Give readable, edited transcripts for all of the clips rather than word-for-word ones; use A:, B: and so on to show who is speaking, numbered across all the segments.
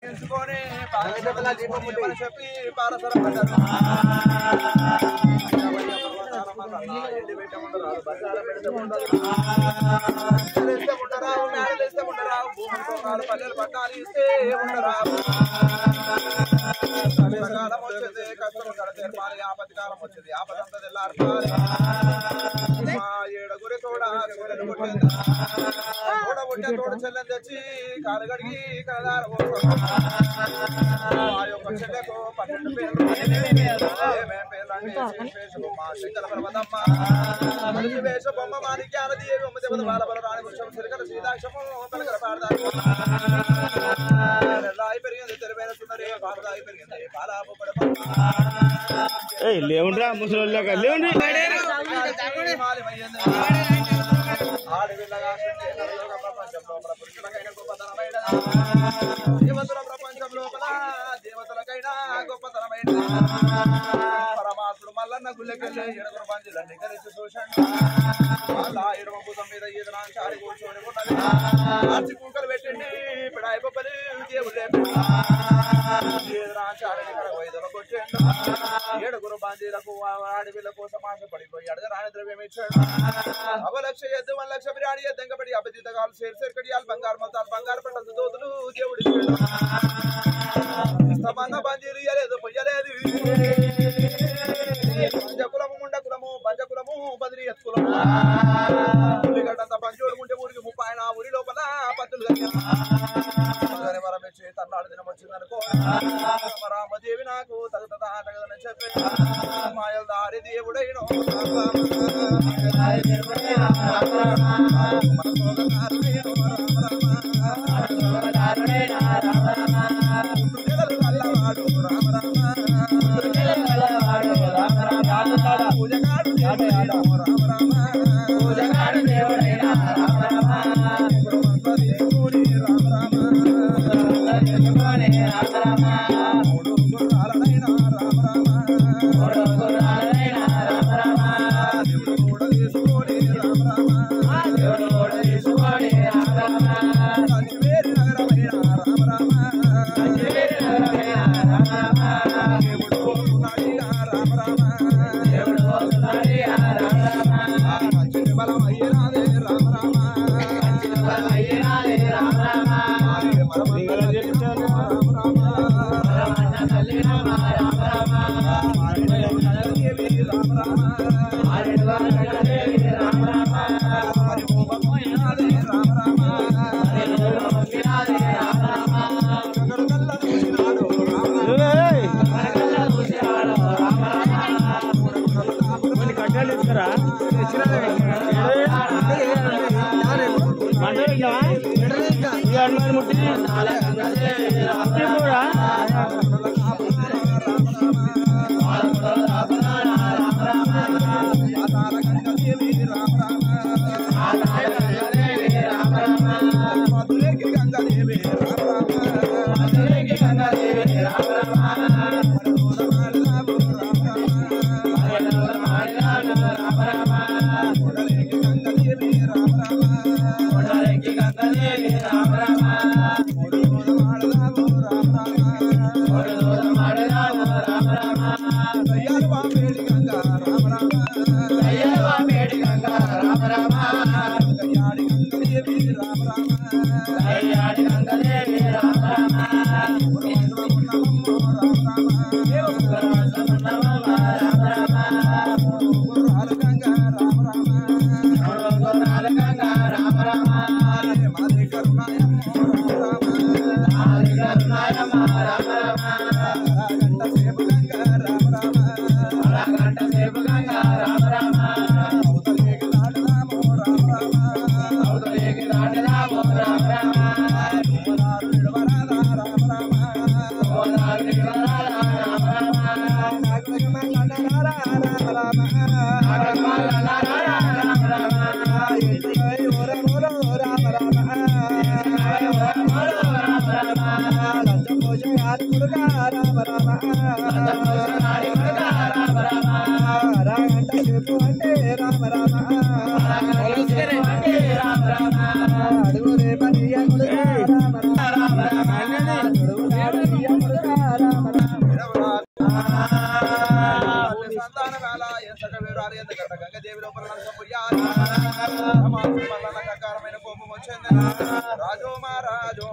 A: ఎంచుకొని చెప్పి పారసర పడ్డారు పల్లెలు పట్టాలు ఇస్తే ఉండరావు కాలం వచ్చేది కష్టం తెరపాలి ఆపత్తి కాలం వచ్చేది ఆపదంతా తెల్లార్పాలి మా ఏడుగురి తోడ తోడ తోడ చెల్లెని తెచ్చి కాలు కడిగి కలదార ఆ యొక్క చెల్లెకు 12 పేర్లు మా శంకర పర్వతమ్మ వేష బొమ్మ మాణిక్యాల దేవి బొమ్మ దేవత బాలబల రాణి వృక్షం సిరికల శ్రీదాక్షము పలకల పాడదాయి పెరిగింది తెరవేర సుందరి పాలదాయి పెరిగింది పాలాపు
B: లేవుండ్రా ముసలి
A: ఆడవిల్లగా ప్రపంచం లోపల పురుషులకైనా గొప్పతనమైన దేవతల ప్రపంచం లోపల దేవతలకైనా గొప్పతనమైన పరమాత్ముడు మల్లన్న గుళ్ళకెళ్ళి ఎడుగురు పంచులన్నీ కలిసి చూసండి వాళ్ళ ఎడమ భూతం మీద ఈదనాంచారి కూర్చొని ఉన్నది ఆర్చి కూకలు పెట్టండి పిడాయి పప్పని దేవుడే ఈదనాంచారిని ఇక్కడ వైద్యులకు వచ్చేయండి ఏడుగురు బాంజీలకు ఆడవిల్ల కోసం ఆశపడిపోయి అడగ రాని ద్రవ్యం ఇచ్చాడు అవలక్ష ఎద్దు 1 లక్ష బిర్యానీ ఎద్దంగపడి అబద్ధీతగాలు సేర్కడియాలు బంగారు మతాలు బంగారు పంటలు దోతులు దేవుడి ఇష్టమన్న బంజీలు ఇయ్యలేదు పొయ్యలేదు పంచకులము ముండకులము పంచకులము బదిరి ఎత్తుకులము ఉల్లిగడ్డంత పంచోడు ఉంటే ఊరికి 30 ఆయన ఊరి లోపల పత్తులు వరమిచ్చి తన్నాడు దినం వచ్చిందనుకో రామదేవి నాకు తగదని చెప్పి మాయల దారి దేవుడైన
B: రామ
A: సంతాన వేళ ఎంతక వివరాలు ఎందుకంట గంగదేవి లోపల ప్రకారమైన కోపం వచ్చింది రాజో మహారాజో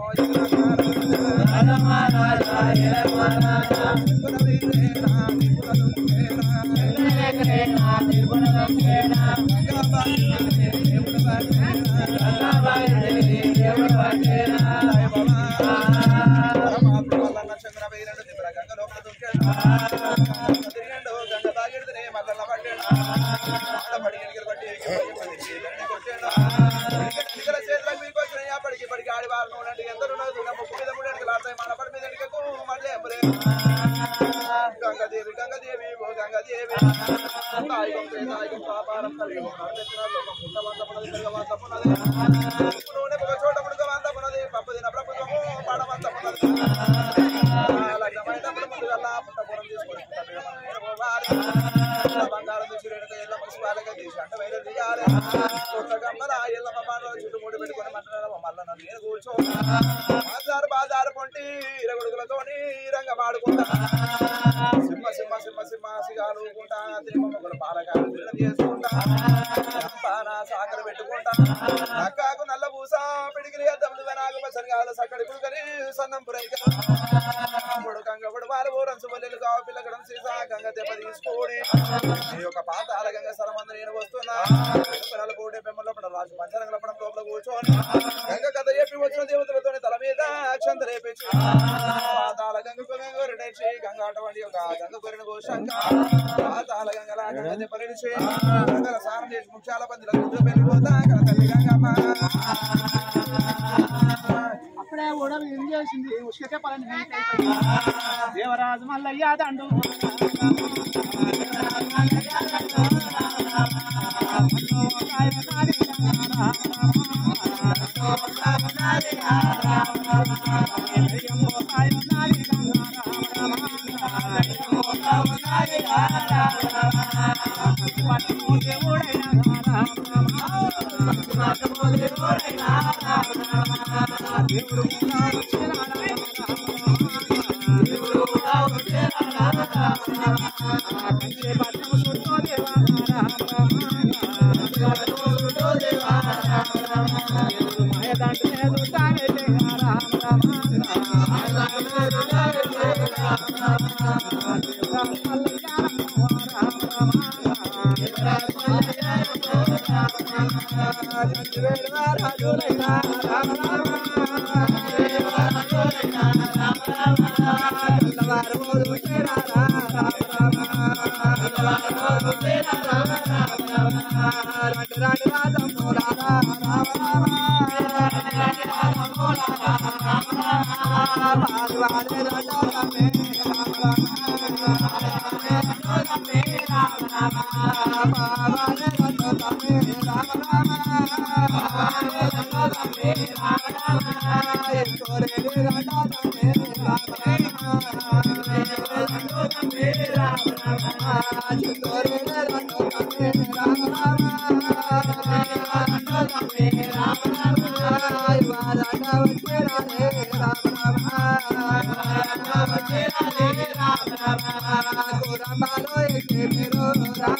A: చంద్ర వేరండు దిబ్బర గంగ లోపల దుంకాడు తిరిగండు గంగ తాగిడితే మల్ల పడ్డాడు పడి ఎనికలు పట్టి కొట్టాడు చేతులకు మీకు వచ్చినాయి పడికి పడికి ఆడి వారు ఉండండి ఎందరు ముక్కు మీద మూడు లాడతాయి మన పడి మీద ఎడికకు మళ్ళీ గంగదేవి గంగదేవి ఓ గంగదేవి పాపారం నూనె ఒక చోట ముడుకవంతపున్నది పప్పు తిన ప్రభుత్వము పడవంతపున్నది లగ్నమైనప్పుడు ముందుగల్లా పుట్టపురం తీసుకొని బంగారం తీసి రెండు ఎల్ల మున్సిపాలిటీగా తీసి అంటే వైద్యం తీయాలి కొత్తగమ్మల ఎల్లమ్మ బాగా చుట్టుముడి పెట్టుకొని మంటారు మళ్ళీ నన్ను నేను కూర్చో బాజారు పొంటి ఇరగొడుగులతోని రంగ మాడుకుంటా సింహ సింహ సింహ సింహ సిగాలుకుంటా తిరుమల పాలకాలు తిరగ చేసుకుంటా సాకర పెట్టుకుంటా అక్కకు నల్ల పూస పిడికిలి అద్దములు నాకు పసరిగాల సక్కడి కుడుకని సన్నం పురైకడు గంగడు వారు ఊరంచు బల్లెలు కావు పిల్లగడం సీసా గంగ దెబ్బ తీసుకొని ఈ యొక్క పాతాల గంగ సరమంద నేను వస్తున్నా కోటే పెమ్మలో రాజు పంచరంగల పడం లోపల కూర్చొని గంగ కథ చెప్పి వచ్చిన దేవతలతో తల మీద అక్షంత రేపించి పాతాల గంగకు గంగొరడేసి గంగ అటువంటి ఒక గంగ కొరిన గోషంగ పాతాల గంగల గంగ దెబ్బలిడిచి గంగల సారం చేసి ముఖ్యాల పందిల గుడ్డు వెళ్ళిపోతా తల్లి గంగమ్మ
B: అప్పుడే ఓడలు ఏం చేసింది ఉష్కే పని దేవరాజు మల్లయ్య దండు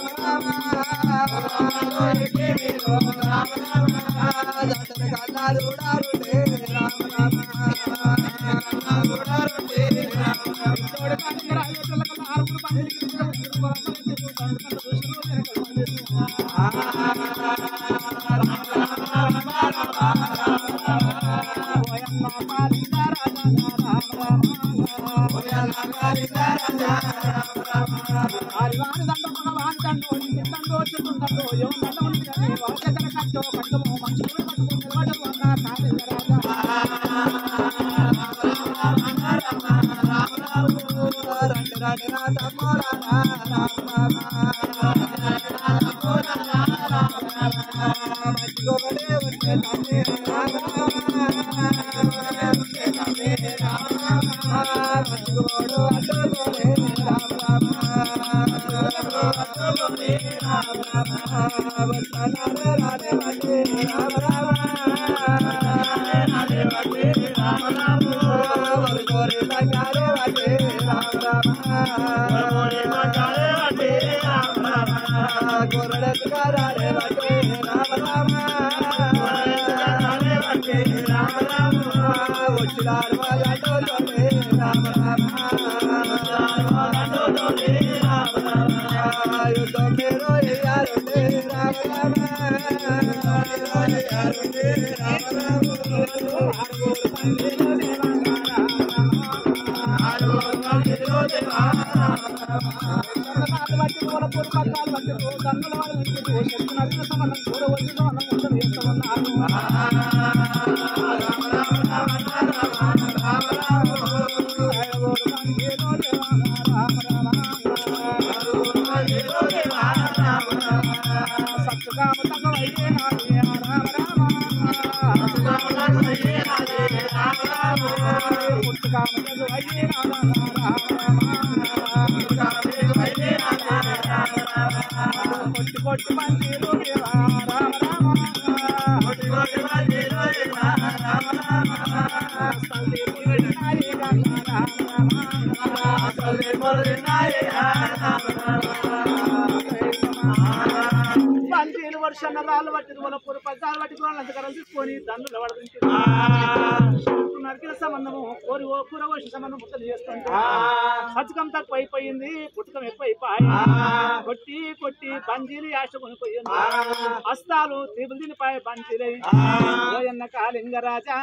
A: రామ
B: వర్షాన్ని రాళ్ళు పట్టింది మన పొర పగ్గాలు పట్టుకోవాలి అంతకరం తీసుకొని దండలు పడుతుంది నరికిన సంబంధము కోరి కూర కోసిన సంబంధం ముక్కలు చేస్తుంటే సచ్చకం తక్కువ అయిపోయింది పుట్టకం ఎక్కువైపోయి కొట్టి కొట్టి బంజీలు యాస కొనిపోయింది హస్తాలు తీపులు తినిపాయి బంజీలే ఓయన్న కాలింగరాజా